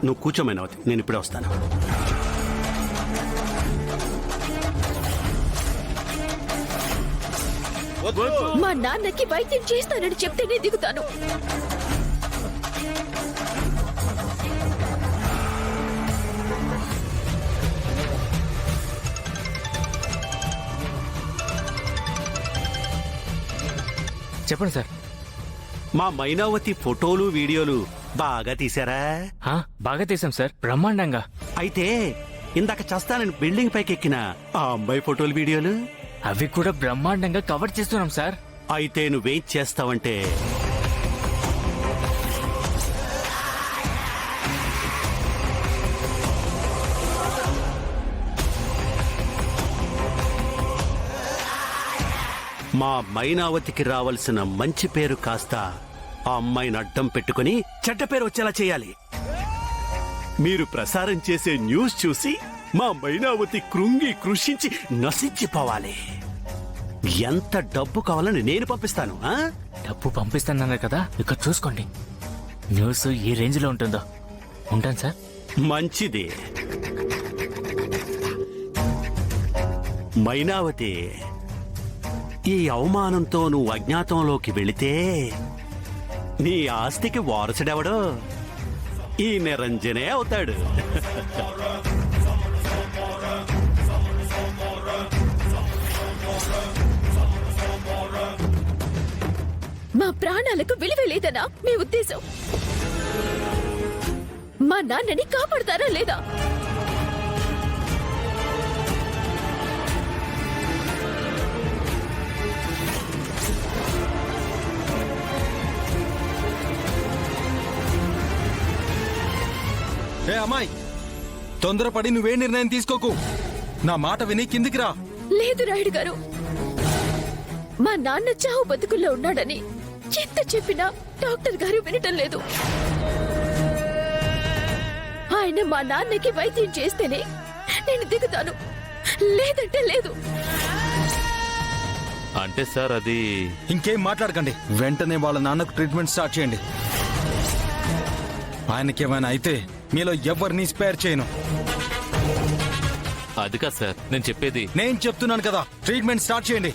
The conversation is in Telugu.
నువ్వు కూర్చో మైనావతి, నేను ఇప్పుడే వస్తాను. మా నాన్నకి వైద్యం చేస్తానని చెప్తేనే దిగుతాను. చెప్పండి సార్. మా మైనావతి ఫోటోలు వీడియోలు బాగా తీశారా? బాగా తీసాం సార్, బ్రహ్మాండంగా. అయితే ఇందాక చస్తానని బిల్డింగ్ పైకి ఎక్కిన ఆ అమ్మాయి ఫోటోలు వీడియోలు అవి కూడా బ్రహ్మాండంగా కవర్ చేస్తున్నాం సార్. అయితే నువ్వేం చేస్తావంటే మా మైనావతికి రావాల్సిన మంచి పేరు కాస్త ఆ అమ్మాయిని అడ్డం పెట్టుకుని చెడ్డ పేరు వచ్చేలా చేయాలి. మీరు ప్రసారం చేసే న్యూస్ చూసి మా మైనావతి కృంగి కృషించి నశించిపోవాలి. ఎంత డబ్బు కావాలని నేను పంపిస్తాను. డబ్బు పంపిస్తానన్నారు కదా, ఇక చూసుకోండి. న్యూస్ ఈ రేంజ్ లో ఉంటుందో. ఉంటాను సార్. మంచిది. మైనావతి, ఈ అవమానంతో నువ్వు అజ్ఞాతంలోకి వెళితే నీ ఆస్తికి వారసుడెవడో ఈ నిరంజనే అవుతాడు. మా ప్రాణాలకు విలువ లేదనా మీ ఉద్దేశం? మా నాన్నని కాపాడతారా లేదా? ఏ అమ్మాయి, తొందరపడి నువ్వే నిర్ణయం తీసుకోకు. నా మాట విని కిందికి రా. లేదు రాయుడు గారు, మా నాన్న చావు బతుకుల్లో ఉన్నాడని ఎంత చెప్పినా డాక్టర్ గారు వినటం లేదు. ఆయన మా నాన్నకి వైద్యం చేస్తేనే నేను దిగుతాను, లేదంటే లేదు. అంటే సార్ అది... ఇంకేం మాట్లాడకండి. వెంటనే వాళ్ళ నాన్నకు ట్రీట్మెంట్ స్టార్ట్ చేయండి. ఆయనకేమైనా అయితే మీలో ఎవరిని స్పేర్ చేయను. అది కాదు సార్ నేను చెప్పేది. నేను చెప్తున్నాను కదా, ట్రీట్మెంట్ స్టార్ట్ చేయండి.